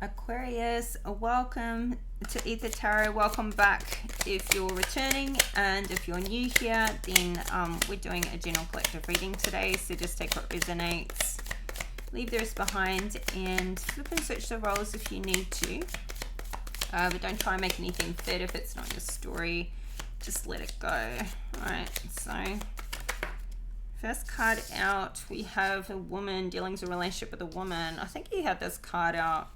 Aquarius, welcome to Aether Tarot. Welcome back if you're returning, and if you're new here, then we're doing a general collective reading today, so just take what resonates, leave the rest behind, and flip and switch the roles if you need to, but don't try and make anything fit if it's not your story. Just let it go. Alright, so first card out, we have a woman dealing with a relationship with a woman. I think you had this card out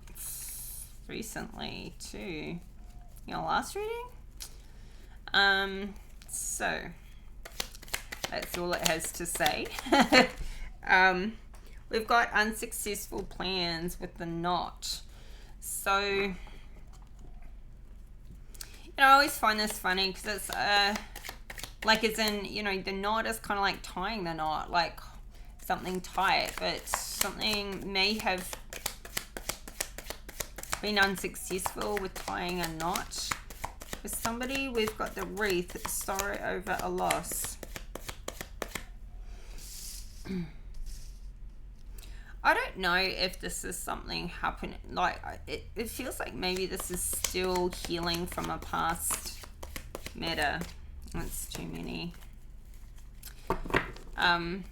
recently too, your last reading. So that's all it has to say. We've got unsuccessful plans with the knot. So I always find this funny because it's like, as in, the knot is kind of like tying the knot, like something tight, but something may have been unsuccessful with tying a knot. For somebody, we've got the wreath, sorrow over a loss. I don't know if this is something happening, like it feels like maybe this is still healing from a past matter. That's too many. It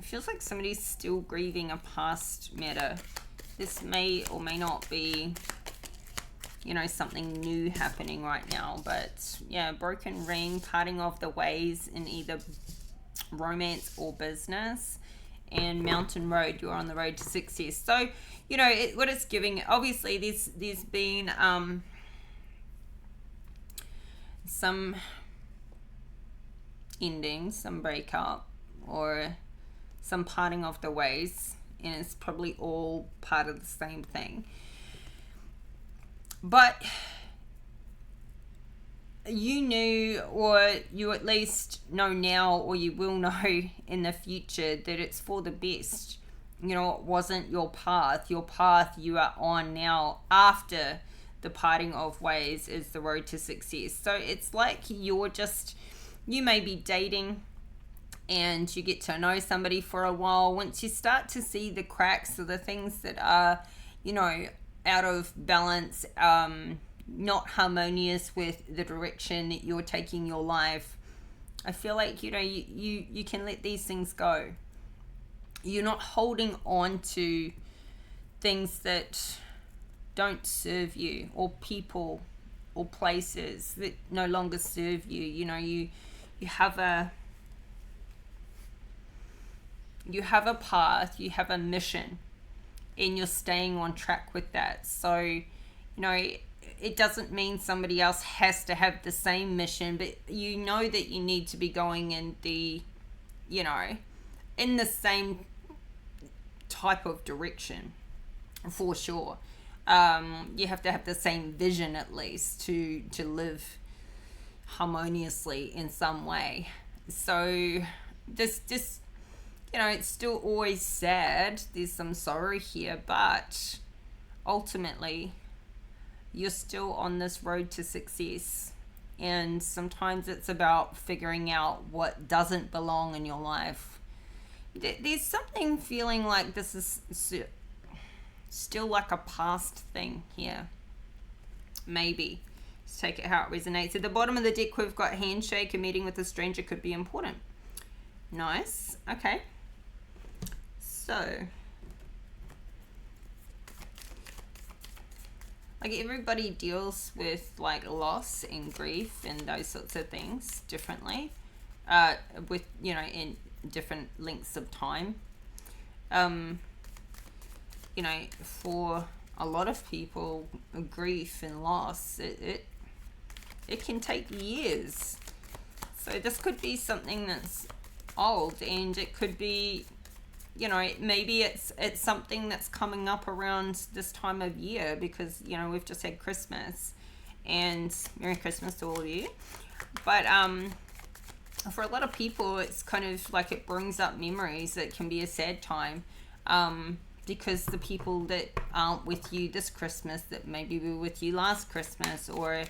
feels like somebody's still grieving a past matter. This may or may not be, something new happening right now, but yeah, broken ring, parting of the ways in either romance or business, and mountain road, you're on the road to success. So, what it's giving, obviously there's been some ending, some breakup, or some parting of the ways, and it's probably all part of the same thing. But you knew, or you at least know now, or you will know in the future, that it's for the best. It wasn't your path. Your path you are on now after the parting of ways is the road to success. So it's like you may be dating and you get to know somebody for a while. Once you start to see the cracks or the things that are, out of balance, not harmonious with the direction that you're taking your life, I feel like, you can let these things go. You're not holding on to things that don't serve you, or people or places that no longer serve you. You have a path, you have a mission, and you're staying on track with that. So, it doesn't mean somebody else has to have the same mission, but you know that you need to be going in the, in the same type of direction, for sure. You have to have the same vision, at least, to live harmoniously in some way. So this it's still always sad. There's some sorrow here, but ultimately you're still on this road to success. And sometimes it's about figuring out what doesn't belong in your life. There's something feeling like this is still like a past thing here. Maybe. Just take it how it resonates. At the bottom of the deck, we've got handshake. A meeting with a stranger could be important. Nice. Okay. So, like, everybody deals with like loss and grief and those sorts of things differently, with in different lengths of time. For a lot of people, grief and loss, it can take years. So this could be something that's old, and it could be, maybe it's something that's coming up around this time of year, because we've just had Christmas, and Merry Christmas to all of you. But for a lot of people, it's kind of like it brings up memories. It can be a sad time, because the people that aren't with you this Christmas, that maybe were with you last Christmas, or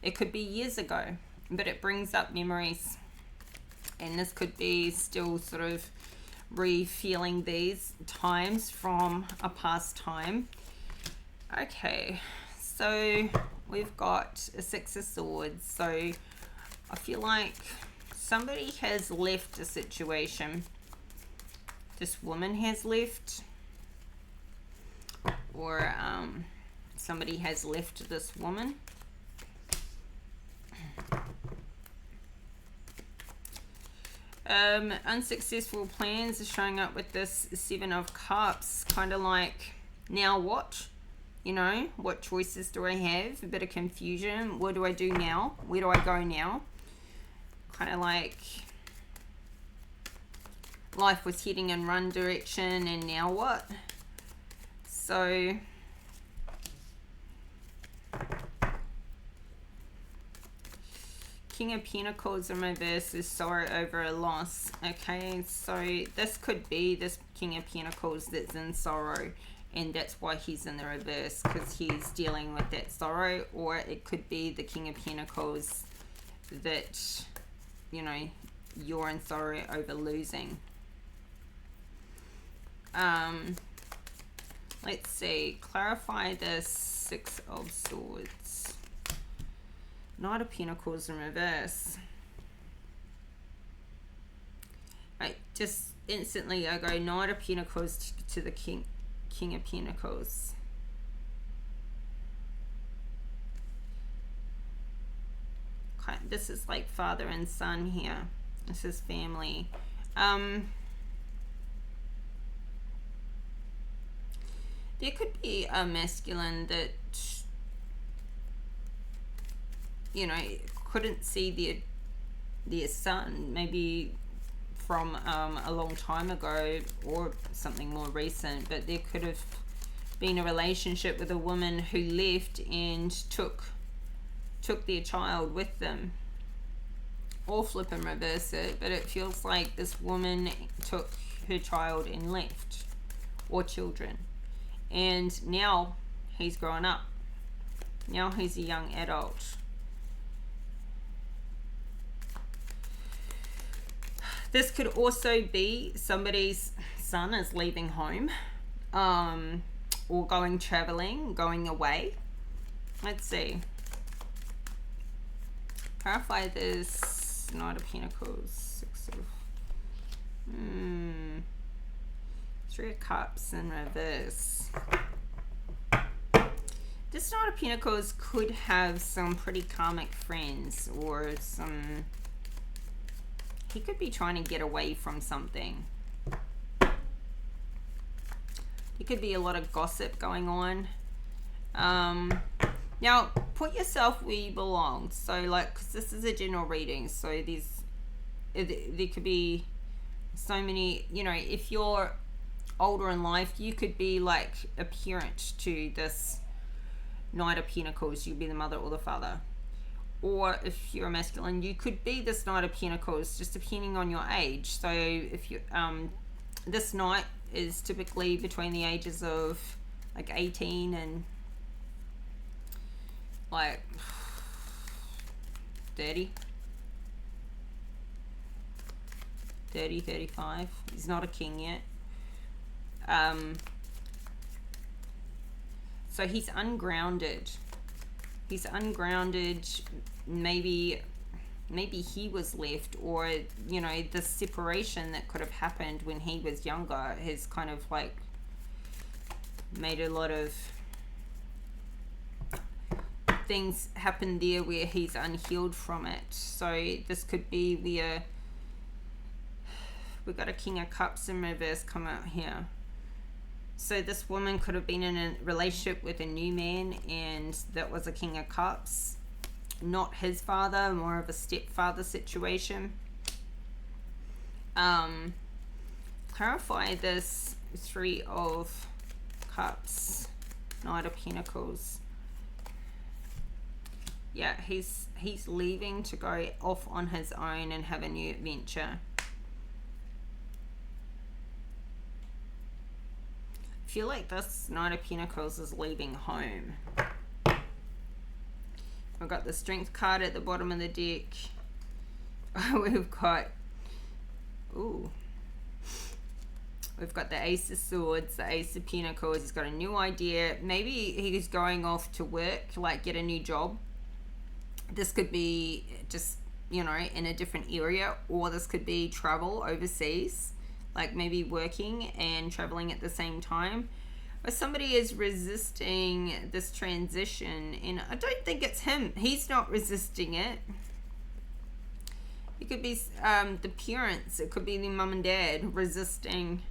it could be years ago, but it brings up memories. And this could be still sort of re-feeling these times from a past time. Okay, so we've got a Six of Swords. So I feel like somebody has left a situation. This woman has left, or somebody has left this woman. Unsuccessful plans are showing up with this Seven of Cups. Kind of like, now what? You know, what choices do I have? A bit of confusion. What do I do now? Where do I go now? Kind of like life was heading in one direction and now what? So King of Pentacles in reverse is sorrow over a loss. Okay, so this could be this King of Pentacles that's in sorrow, and that's why he's in the reverse, because he's dealing with that sorrow. Or it could be the King of Pentacles that, you know, you're in sorrow over losing. Let's see, clarify this Six of Swords. Knight of Pentacles in reverse. Right, just instantly I go Knight of Pentacles to the King of Pentacles. Okay, this is like father and son here. This is family. There could be a masculine that, you know, couldn't see their son, maybe from a long time ago or something more recent, but there could have been a relationship with a woman who left and took their child with them. Or flip and reverse it, but it feels like this woman took her child and left, or children, and now he's grown up. Now he's a young adult. This could also be somebody's son is leaving home, or going traveling, going away. Let's see. Clarify this Knight of Pentacles, Six of... Three of Cups in reverse. This Knight of Pentacles could have some pretty karmic friends, or some... He could be trying to get away from something. There could be a lot of gossip going on. Now, put yourself where you belong. So, like, 'cause this is a general reading, so there could be so many, you know, if you're older in life, you could be like a parent to this Knight of Pentacles. You'd be the mother or the father. Or if you're a masculine, you could be this Knight of Pentacles, just depending on your age. So if you this knight is typically between the ages of like 18 and like 30, 35. He's not a king yet. So he's ungrounded. He's ungrounded. Maybe he was left, or, you know, the separation that could have happened when he was younger has kind of like made a lot of things happen there where he's unhealed from it. So this could be where we've got a King of Cups in reverse come out here. So this woman could have been in a relationship with a new man, and that was a King of Cups. Not his father, more of a stepfather situation. Clarify this Three of Cups, Knight of Pentacles. Yeah, he's leaving to go off on his own and have a new adventure. I feel like this Knight of Pentacles is leaving home. We've got the Strength card at the bottom of the deck. We've got, ooh, We've got the Ace of Swords, the Ace of Pentacles. He's got a new idea. Maybe he's going off to work, like get a new job. This could be just, you know, in a different area, or this could be travel overseas, like maybe working and traveling at the same time. But somebody is resisting this transition, and I don't think it's him. He's not resisting it. It could be the parents. It could be the mum and dad resisting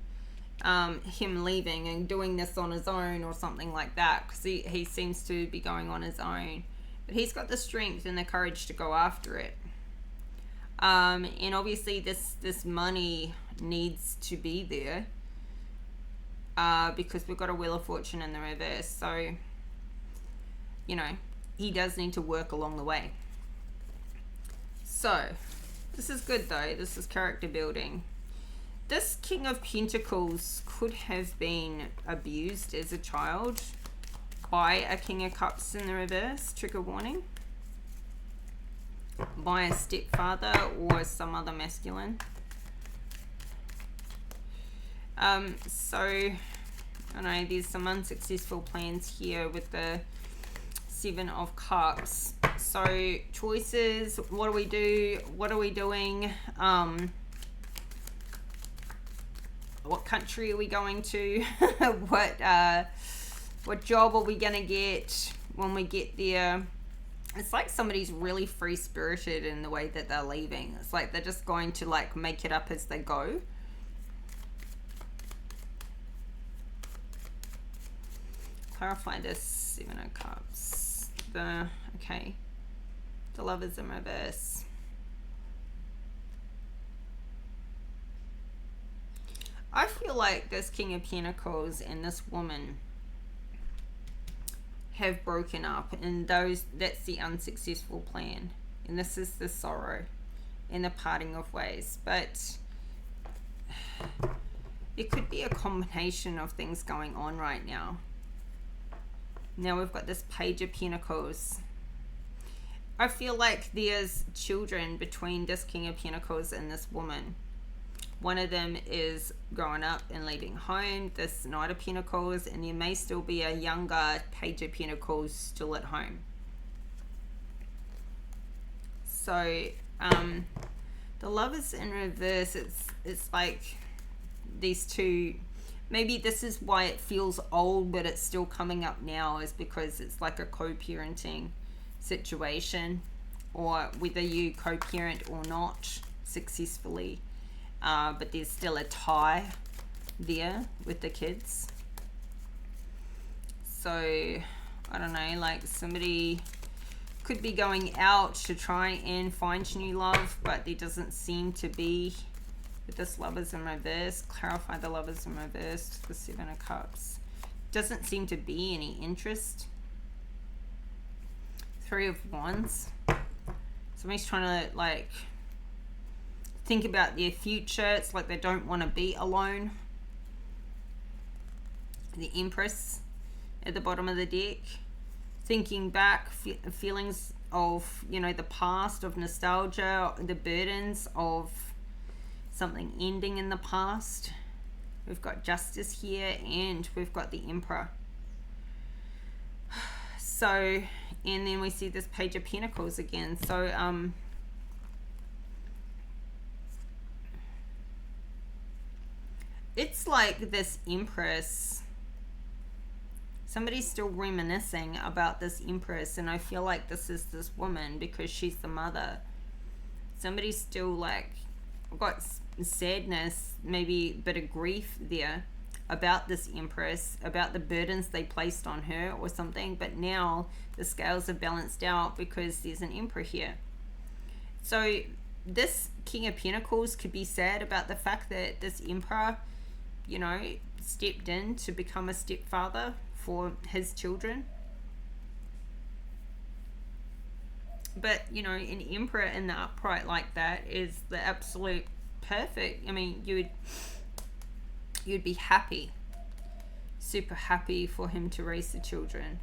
him leaving and doing this on his own or something like that, because he seems to be going on his own. But he's got the strength and the courage to go after it. And obviously this money needs to be there because we've got a Wheel of Fortune in the reverse. So, you know, he does need to work along the way. So, this is good though. This is character building. This King of Pentacles could have been abused as a child by a King of Cups in the reverse, trigger warning, by a stepfather or some other masculine. So, I know there's some unsuccessful plans here with the Seven of Cups. So, choices, what do we do? What are we doing? What country are we going to? What job are we gonna get when we get there? It's like somebody's really free-spirited in the way that they're leaving. It's like they're just going to like make it up as they go. Clarify this Seven of Cups. The Lovers in reverse. I feel like this King of Pentacles and this woman have broken up, and that's the unsuccessful plan, and this is the sorrow and the parting of ways. But it could be a combination of things going on right now. Now we've got this Page of Pentacles. I feel like there's children between this King of Pentacles and this woman. One of them is growing up and leaving home, this Knight of Pentacles, and there may still be a younger Page of Pentacles still at home. So, the Lovers in reverse, it's like these two, maybe this is why it feels old, but it's still coming up now, is because it's like a co-parenting situation, or whether you co-parent or not successfully. But there's still a tie there with the kids. So, I don't know, like somebody could be going out to try and find new love, but there doesn't seem to be with this Lovers in reverse. Clarify the Lovers in reverse, the Seven of Cups. Doesn't seem to be any interest. Three of Wands. Somebody's trying to like think about their future. It's like they don't want to be alone. The Empress at the bottom of the deck. Thinking back, feelings of, you know, the past, of nostalgia, the burdens of something ending in the past. We've got Justice here, and we've got the Emperor. So, and then we see this Page of Pentacles again. So, it's like this Empress, somebody's still reminiscing about this Empress, and I feel like this is this woman because she's the mother. Somebody's still like got sadness, maybe a bit of grief there about this Empress, about the burdens they placed on her or something, but now the scales are balanced out because there's an Emperor here. So this King of Pentacles could be sad about the fact that this Emperor, you know, stepped in to become a stepfather for his children. But, you know, an Emperor in the upright like that is the absolute perfect. I mean, you'd be happy, super happy for him to raise the children.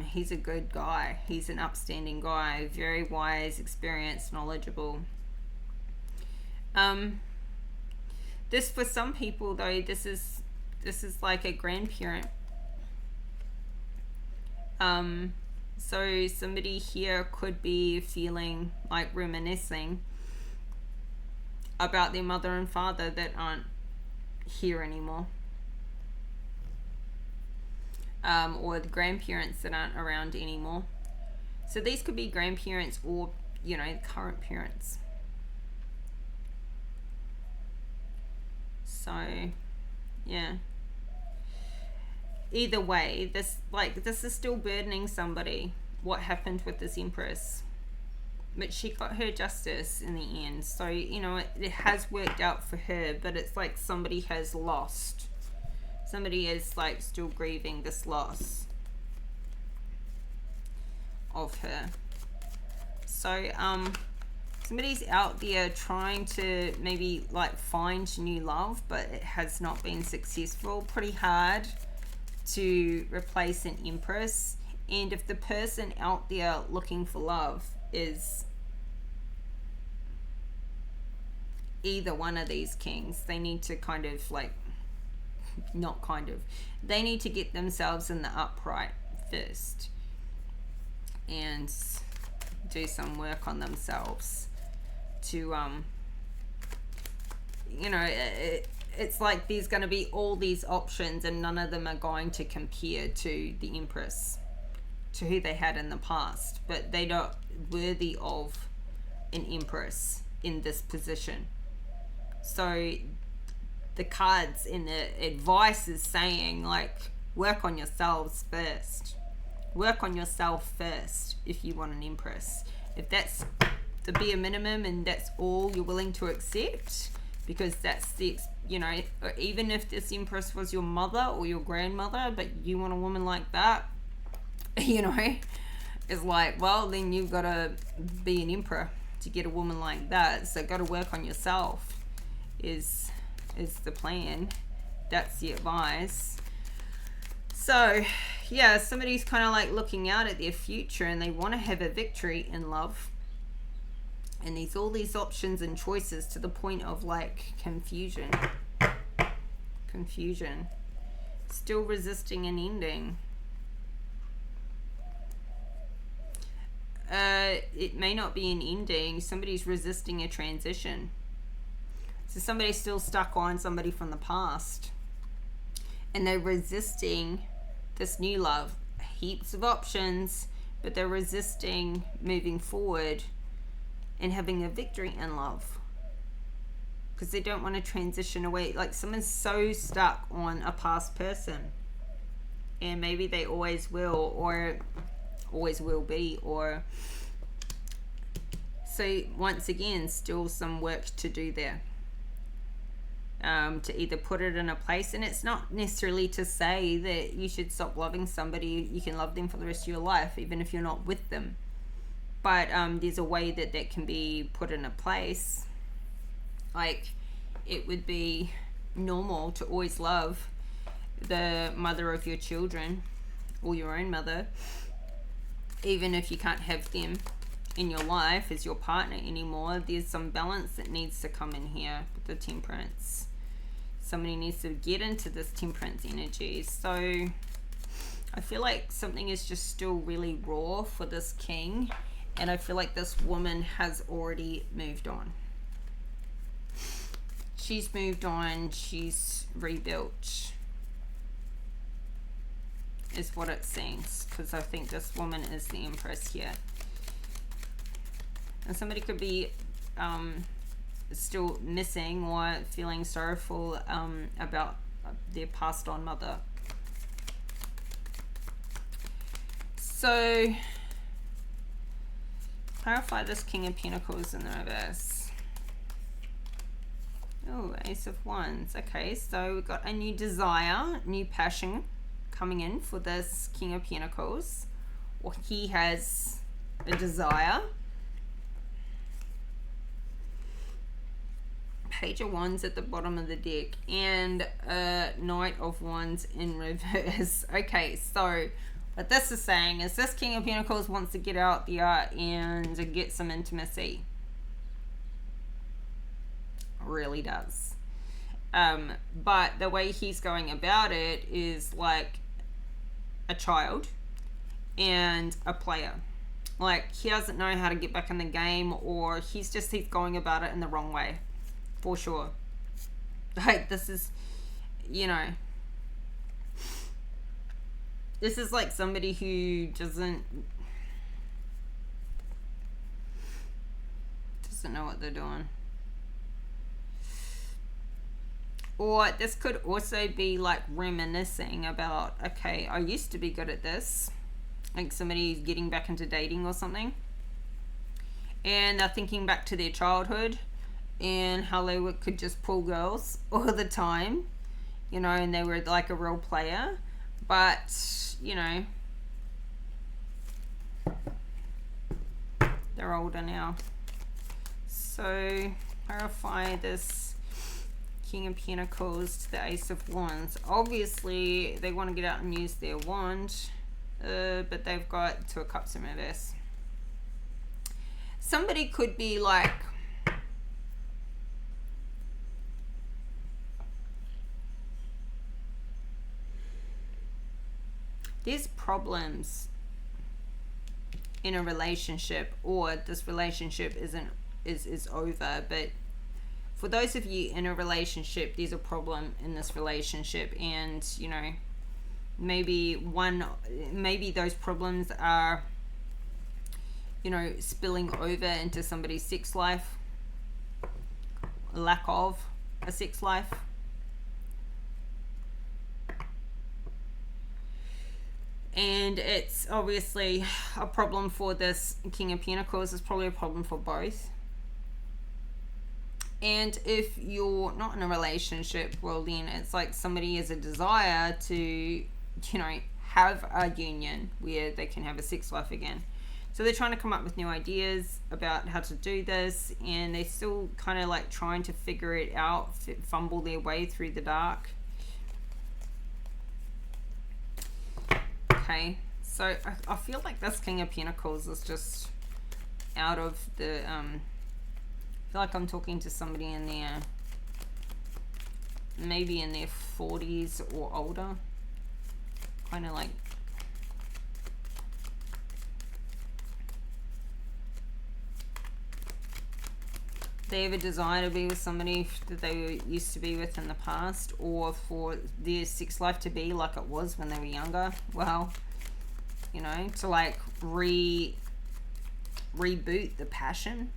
He's a good guy. He's an upstanding guy, very wise, experienced, knowledgeable. This, for some people though, this is like a grandparent. So somebody here could be feeling like reminiscing about their mother and father that aren't here anymore, or the grandparents that aren't around anymore. So these could be grandparents or, you know, current parents. So yeah, either way, this is still burdening somebody, what happened with this Empress. But she got her justice in the end. So, you know, it has worked out for her, but it's like somebody has lost. Somebody is like still grieving this loss of her. So, somebody's out there trying to maybe like find new love, but it has not been successful. Pretty hard to replace an Empress. And if the person out there looking for love is either one of these kings, they need to kind of like, not kind of, they need to get themselves in the upright first and do some work on themselves to you know, it's like there's going to be all these options and none of them are going to compare to the Empress, to who they had in the past, but they're not worthy of an Empress in this position. So the cards in the advice is saying like, work on yourselves first. Work on yourself first if you want an Empress. If that's the bare minimum and that's all you're willing to accept, because that's the, you know, or even if this Empress was your mother or your grandmother, but you want a woman like that, you know, it's like, well, then you've got to be an emperor to get a woman like that. So got to work on yourself is the plan. That's the advice. So yeah, somebody's kind of like looking out at their future and they want to have a victory in love, and there's all these options and choices to the point of like confusion, still resisting an ending. It may not be an ending. Somebody's resisting a transition. So somebody's still stuck on somebody from the past, and they're resisting this new love. Heaps of options, but they're resisting moving forward and having a victory in love because they don't want to transition away. Like someone's so stuck on a past person, and maybe they always will, or always will be, or so once again, still some work to do there, to either put it in a place. And it's not necessarily to say that you should stop loving somebody. You can love them for the rest of your life even if you're not with them, but there's a way that that can be put in a place. Like it would be normal to always love the mother of your children or your own mother, even if you can't have them in your life as your partner anymore. There's some balance that needs to come in here with the Temperance. Somebody needs to get into this Temperance energy. So I feel like something is just still really raw for this king, and I feel like this woman has already moved on. She's moved on, she's rebuilt, is what it seems, because I think this woman is the Empress here. And somebody could be still missing or feeling sorrowful about their passed on mother. So clarify this King of Pentacles in the reverse. Oh, Ace of Wands. Okay, so we've got a new desire, new passion coming in for this King of Pentacles, or he has a desire. Page of Wands at the bottom of the deck, and Knight of Wands in reverse. Okay, so what this is saying is this King of Pentacles wants to get out there and get some intimacy. Really does. But the way he's going about it is like a child and a player. Like, he doesn't know how to get back in the game, or he's going about it in the wrong way, for sure. Like, this is, you know, this is like somebody who doesn't know what they're doing. Or this could also be like reminiscing about, okay, I used to be good at this. Like somebody's getting back into dating or something, and they're thinking back to their childhood and how they could just pull girls all the time, you know, and they were like a real player. But, you know, they're older now. So clarify this King of Pentacles to the Ace of Wands. Obviously, they want to get out and use their wand. But they've got Two of Cups in reverse. Somebody could be like, there's problems in a relationship, or this relationship is over. But for those of you in a relationship, there's a problem in this relationship, and you know, maybe those problems are, you know, spilling over into somebody's sex life, lack of a sex life. And it's obviously a problem for this King of Pentacles. It's probably a problem for both. And if you're not in a relationship, well, then it's like somebody has a desire to, you know, have a union where they can have a sex life again. So they're trying to come up with new ideas about how to do this, and they're still kind of like trying to figure it out, fumble their way through the dark. Okay, so I feel like this King of Pentacles is just out of the, I feel like I'm talking to somebody in their, maybe in their 40s or older. Kind of like, they have a desire to be with somebody that they used to be with in the past, or for their sex life to be like it was when they were younger. Well, you know, to like reboot the passion.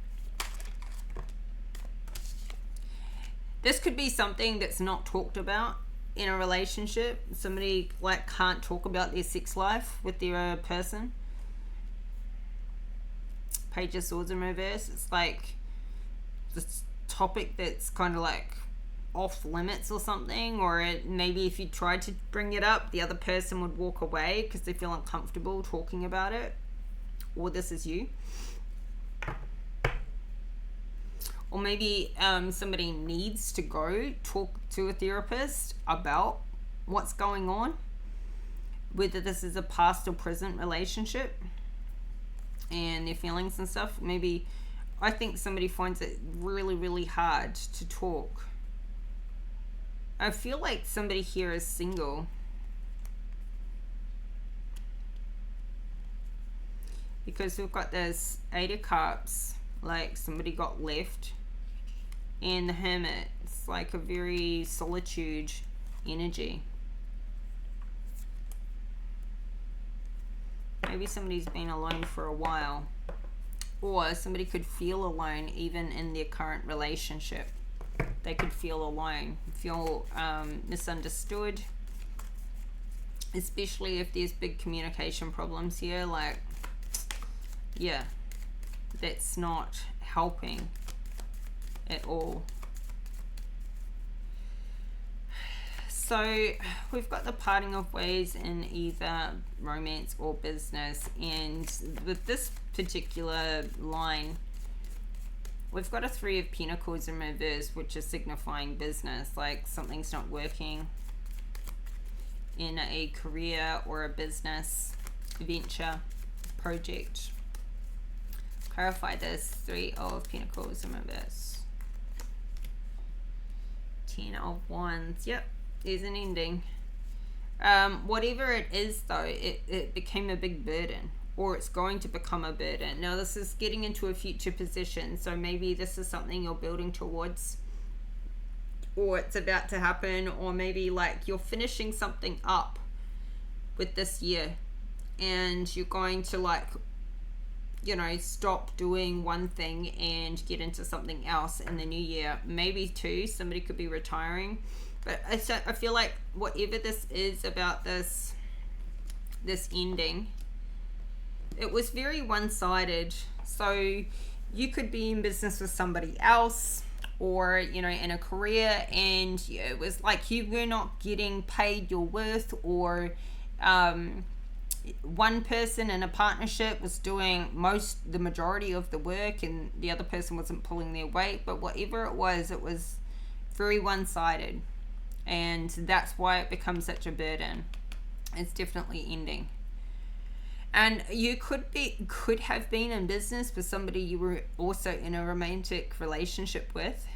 This could be something that's not talked about in a relationship. Somebody like can't talk about their sex life with their person. Page of Swords in reverse. It's like this topic that's kind of like off limits or something, or maybe if you tried to bring it up, the other person would walk away because they feel uncomfortable talking about it, or this is you. Or maybe somebody needs to go talk to a therapist about what's going on, whether this is a past or present relationship and their feelings and stuff. Maybe, I think somebody finds it really, really hard to talk. I feel like somebody here is single. Because we've got this Eight of Cups, like somebody got left. And the Hermit, it's like a very solitude energy. Maybe somebody's been alone for a while. Or somebody could feel alone even in their current relationship. They could feel alone, feel misunderstood. Especially if there's big communication problems here. Like, yeah, that's not helping at all. So we've got the parting of ways in either romance or business, and with this particular line, we've got a Three of Pentacles in reverse, which is signifying business, like something's not working in a career or a business venture project. Clarify this. Three of Pentacles in reverse. 10 of Wands. Yep, there's an ending. Whatever it is, though, it became a big burden, or it's going to become a burden. Now, this is getting into a future position, so maybe this is something you're building towards, or it's about to happen, or maybe like you're finishing something up with this year, and you're going to, like, you know, stop doing one thing and get into something else in the new year. Maybe too, somebody could be retiring. But I feel like whatever this is about this ending, it was very one-sided. So you could be in business with somebody else, or, you know, in a career, and it was like you were not getting paid your worth, or one person in a partnership was doing the majority of the work and the other person wasn't pulling their weight. But whatever it was very one-sided, and that's why it becomes such a burden. It's definitely ending. And you could have been in business with somebody you were also in a romantic relationship with,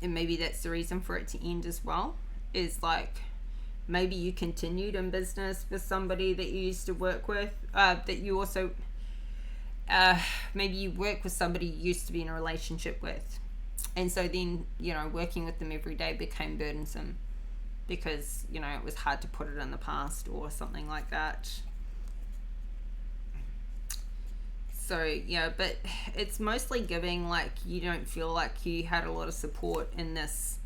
and maybe that's the reason for it to end as well. Is like, maybe you continued in business with somebody that you used to work with, that you also, maybe you work with somebody you used to be in a relationship with. And so then, you know, working with them every day became burdensome because, you know, it was hard to put it in the past or something like that. So, yeah, but it's mostly giving, like, you don't feel like you had a lot of support in this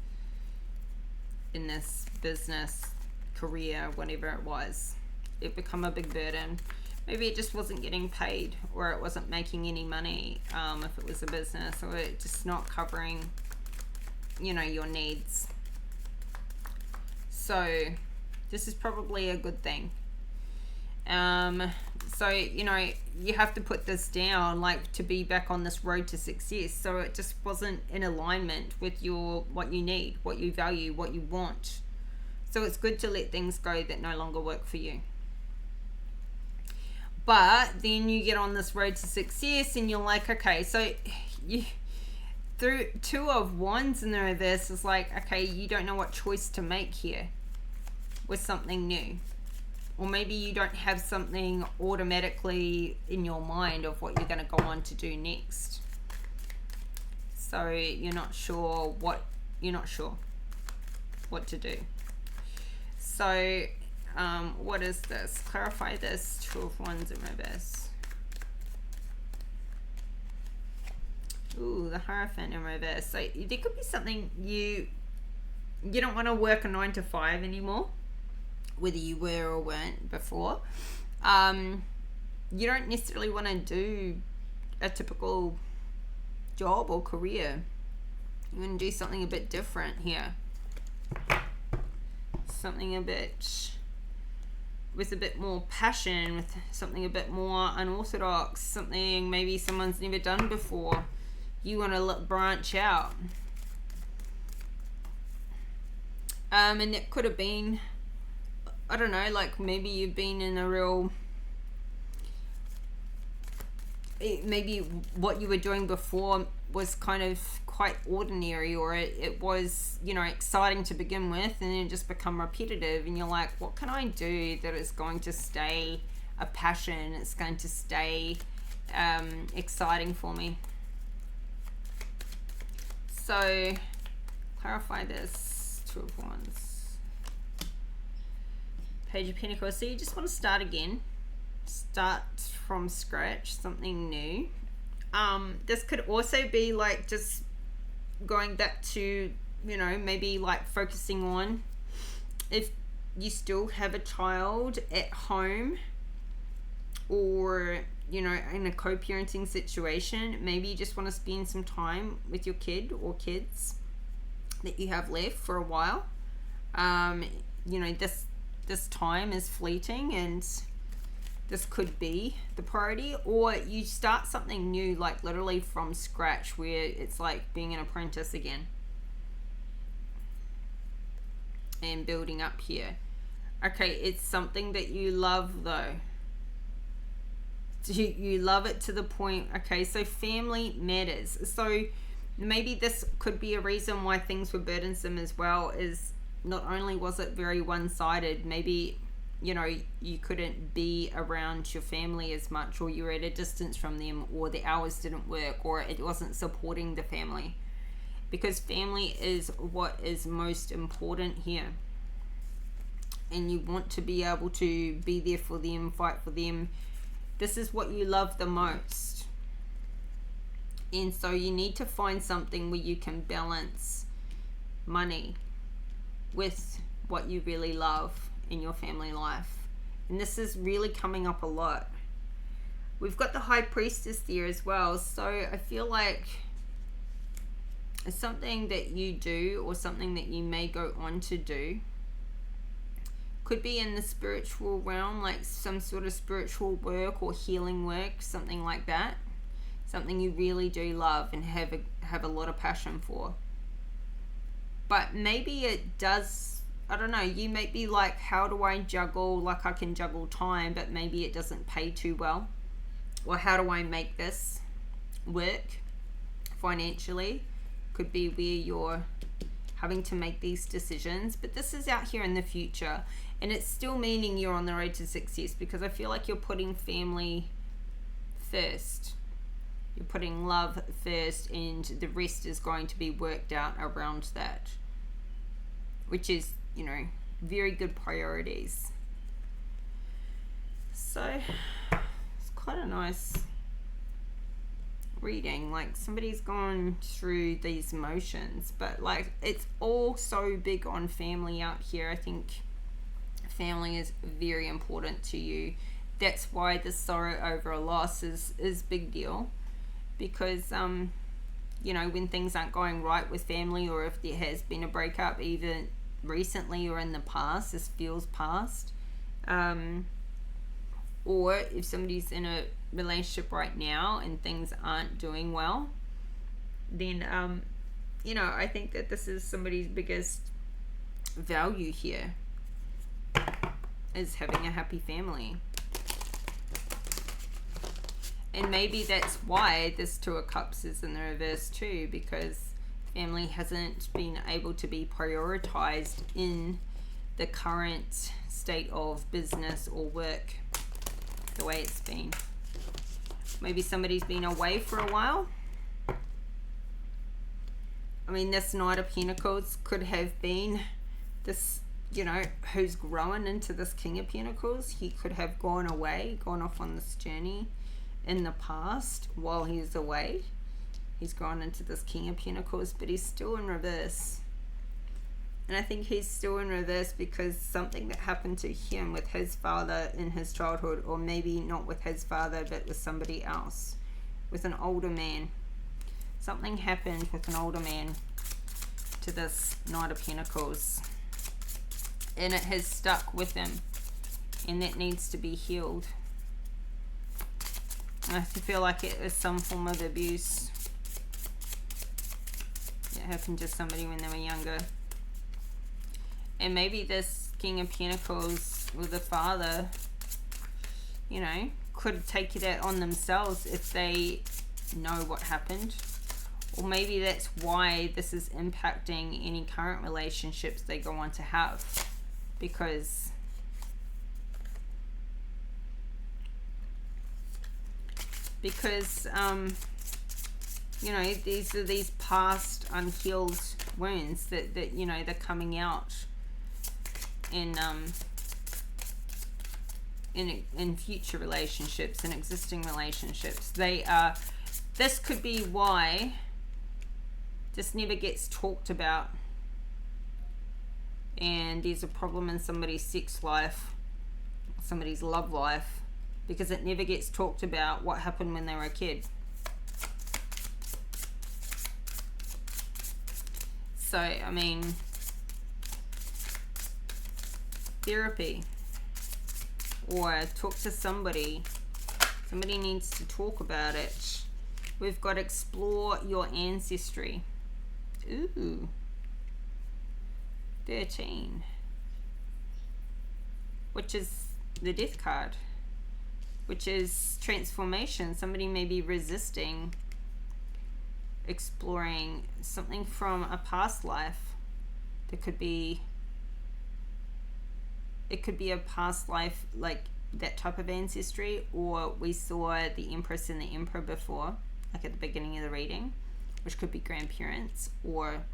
business, career, whatever it was. It become a big burden. Maybe it just wasn't getting paid, or it wasn't making any money, if it was a business, or it just not covering, you know, your needs. So this is probably a good thing. So, you know, you have to put this down, like, to be back on this road to success. So it just wasn't in alignment with what you need, what you value, what you want. So it's good to let things go that no longer work for you. But then you get on this road to success and you're like, okay, so you, through 2 of Wands in the reverse is like, okay, you don't know what choice to make here with something new. Or maybe you don't have something automatically in your mind of what you're going to go on to do next. So you're not sure what to do. So what is this? Clarify this. 2 of Wands in reverse. Ooh, the Hierophant in reverse. So there could be something you don't want to work a 9 to 5 anymore, whether you were or weren't before. You don't necessarily want to do a typical job or career. You want to do something a bit different here. Something with a bit more passion, with something a bit more unorthodox, something maybe someone's never done before. You want to branch out. And it could have been, I don't know, like maybe you've been in a real, maybe what you were doing before was kind of quite ordinary, or it was, you know, exciting to begin with, and then just become repetitive, and you're like, what can I do that is going to stay a passion, it's going to stay exciting for me? So clarify this. 2 of Wands, Page of Pentacles. So you just want to start again, start from scratch, something new. This could also be like just going back to, you know, maybe like focusing on if you still have a child at home, or, you know, in a co-parenting situation. Maybe you just want to spend some time with your kid or kids that you have left for a while. You know, this time is fleeting, and this could be the priority. Or you start something new, like literally from scratch, where it's like being an apprentice again and building up here. Okay, it's something that you love though. You love it to the point. Okay, so family matters. So Maybe this could be a reason why things were burdensome as well, is not only was it very one-sided, maybe, you know, you couldn't be around your family as much, or you were at a distance from them, or the hours didn't work, or it wasn't supporting the family. Because family is what is most important here. And you want to be able to be there for them, fight for them. This is what you love the most. And so you need to find something where you can balance money with what you really love in your family life. And this is really coming up a lot. We've got the High Priestess there as well. So I feel like it's something that you do, or something that you may go on to do. Could be in the spiritual realm, like some sort of spiritual work or healing work, something like that. Something you really do love and have a lot of passion for. But maybe it does, I don't know, you may be like, how do I juggle, like I can juggle time, but maybe it doesn't pay too well. Or how do I make this work financially? Could be where you're having to make these decisions, but this is out here in the future, and it's still meaning you're on the road to success, because I feel like you're putting family first. You're putting love first, and the rest is going to be worked out around that, which is, you know, very good priorities. So it's quite a nice reading. Like, somebody's gone through these emotions, but like, it's all so big on family out here. I think family is very important to you. That's why the sorrow over a loss is big deal. Because you know, when things aren't going right with family, or if there has been a breakup either recently or in the past, this feels past, or if somebody's in a relationship right now and things aren't doing well, then you know, I think that this is somebody's biggest value here, is having a happy family. And maybe that's why this Two of Cups is in the reverse too, because family hasn't been able to be prioritized in the current state of business or work the way it's been. Maybe somebody's been away for a while. I mean, this Knight of Pentacles could have been this, you know, who's growing into this King of Pentacles. He could have gone away, gone off on this journey in the past while he's away. He's gone into this King of Pentacles, but he's still in reverse. And I think he's still in reverse because something that happened to him with his father in his childhood, or maybe not with his father, but with somebody else, with an older man. Something happened with an older man to this Knight of Pentacles, and it has stuck with him, and that needs to be healed. I feel like it is some form of abuse. It happened to somebody when they were younger. And maybe this King of Pentacles with the father, you know, could take that on themselves if they know what happened. Or maybe that's why this is impacting any current relationships they go on to have. Because you know, these are these past unhealed wounds that you know, they're coming out in future relationships and existing relationships. They are, this could be why this never gets talked about, and there's a problem in somebody's sex life, somebody's love life, because it never gets talked about what happened when they were a kid. So, I mean, therapy, or talk to somebody. Somebody needs to talk about it. We've got explore your ancestry. Ooh. 13. Which is the Death card. Which is transformation. Somebody may be resisting exploring something from a past life. It could be a past life, like that type of ancestry, or we saw the Empress and the Emperor before, like at the beginning of the reading, which could be grandparents or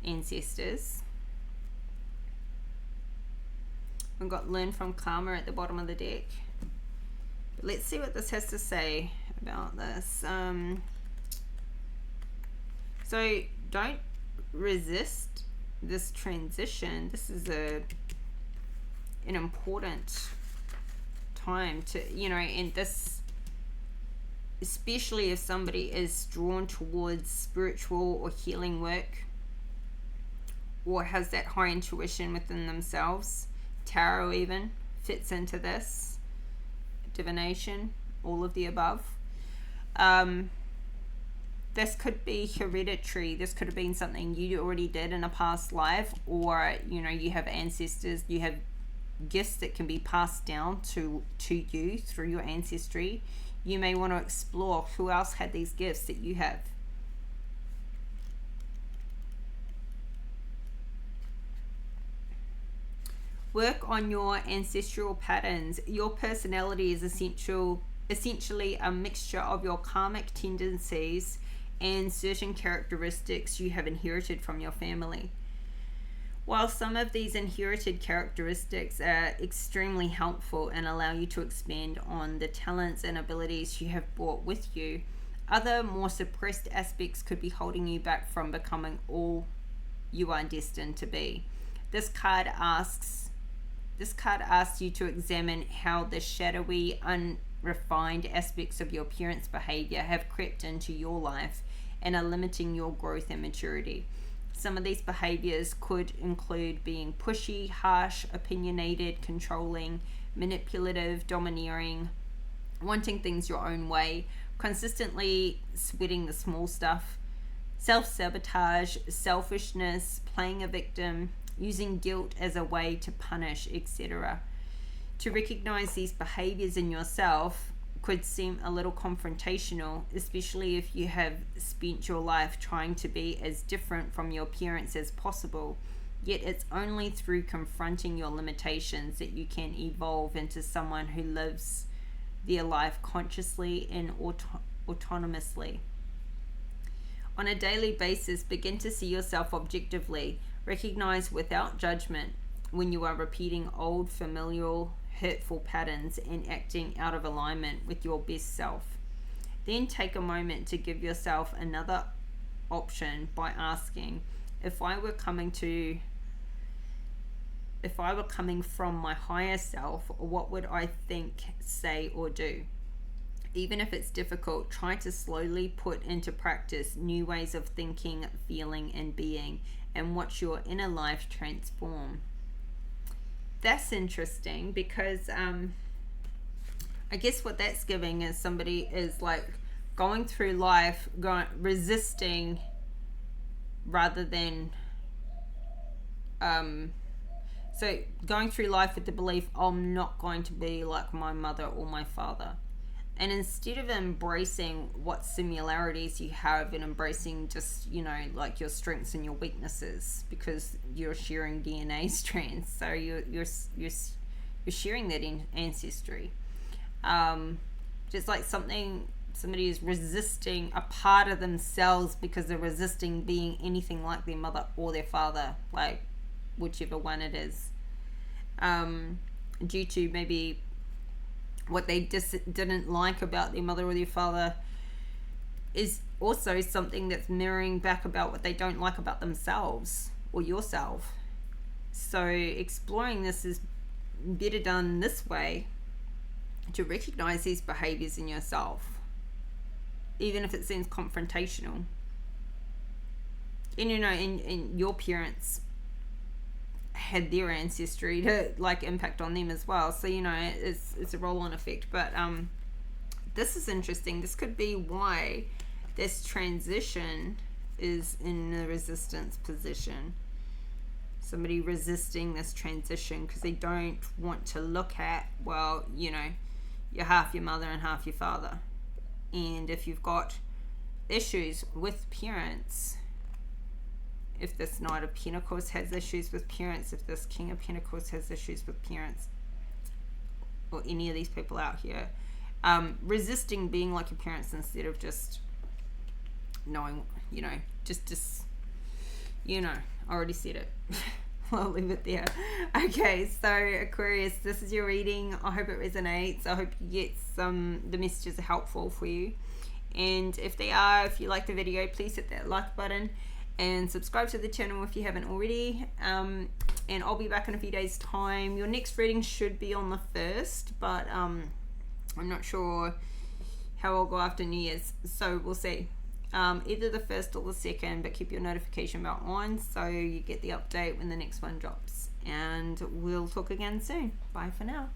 ancestors. We've got learn from karma at the bottom of the deck. But let's see what this has to say about this. So don't resist this transition. This is an important time to, and this, especially if somebody is drawn towards spiritual or healing work, or has that high intuition within themselves. Tarot even fits into this. Divination, all of the above. This could be hereditary. This could have been something you already did in a past life, or you have ancestors, you have gifts that can be passed down to you through your ancestry. You may want to explore who else had these gifts that you have. Work on your ancestral patterns. Your personality is essentially a mixture of your karmic tendencies and certain characteristics you have inherited from your family. While some of these inherited characteristics are extremely helpful and allow you to expand on the talents and abilities you have brought with you, other more suppressed aspects could be holding you back from becoming all you are destined to be. This card asks you to examine how the shadowy, unrefined aspects of your parents' behavior have crept into your life and are limiting your growth and maturity. Some of these behaviors could include being pushy, harsh, opinionated, controlling, manipulative, domineering, wanting things your own way, consistently sweating the small stuff, self-sabotage, selfishness, playing a victim, using guilt as a way to punish, etc. To recognize these behaviors in yourself could seem a little confrontational, especially if you have spent your life trying to be as different from your parents as possible. Yet it's only through confronting your limitations that you can evolve into someone who lives their life consciously and autonomously. On a daily basis, begin to see yourself objectively. Recognize without judgment when you are repeating old, familial, hurtful patterns and acting out of alignment with your best self. Then take a moment to give yourself another option by asking, if I were coming from my higher self, what would I think, say, or do? Even if it's difficult, try to slowly put into practice new ways of thinking, feeling, and being, and watch your inner life transform. That's interesting because I guess what that's giving is somebody is like going through life, resisting rather than so going through life with the belief, I'm not going to be like my mother or my father. And instead of embracing what similarities you have and embracing just, like your strengths and your weaknesses, because you're sharing DNA strands, so you're sharing that in ancestry. Just like somebody is resisting a part of themselves because they're resisting being anything like their mother or their father, like whichever one it is, due to maybe what they didn't like about their mother or their father, is also something that's mirroring back about what they don't like about themselves or yourself. So exploring this is better done this way, to recognize these behaviors in yourself, even if it seems confrontational. And and your parents had their ancestry to like impact on them as well, so it's a roll-on effect. But this is interesting. This could be why this transition is in a resistance position. Somebody resisting this transition because they don't want to look at, you're half your mother and half your father, and if you've got issues with parents, if this Knight of Pentacles has issues with parents, if this King of Pentacles has issues with parents, or any of these people out here, resisting being like your parents instead of just knowing, you know, just you know, I already said it. I'll leave it there. Okay, so Aquarius, this is your reading. I hope it resonates. I hope you get the messages are helpful for you. And if they are, if you like the video, please hit that like button and subscribe to the channel if you haven't already. And I'll be back in a few days' time. Your next reading should be on the 1st, but I'm not sure how I'll go after New Year's, so we'll see. Either the 1st or the 2nd, but keep your notification bell on so you get the update when the next one drops. And we'll talk again soon. Bye for now.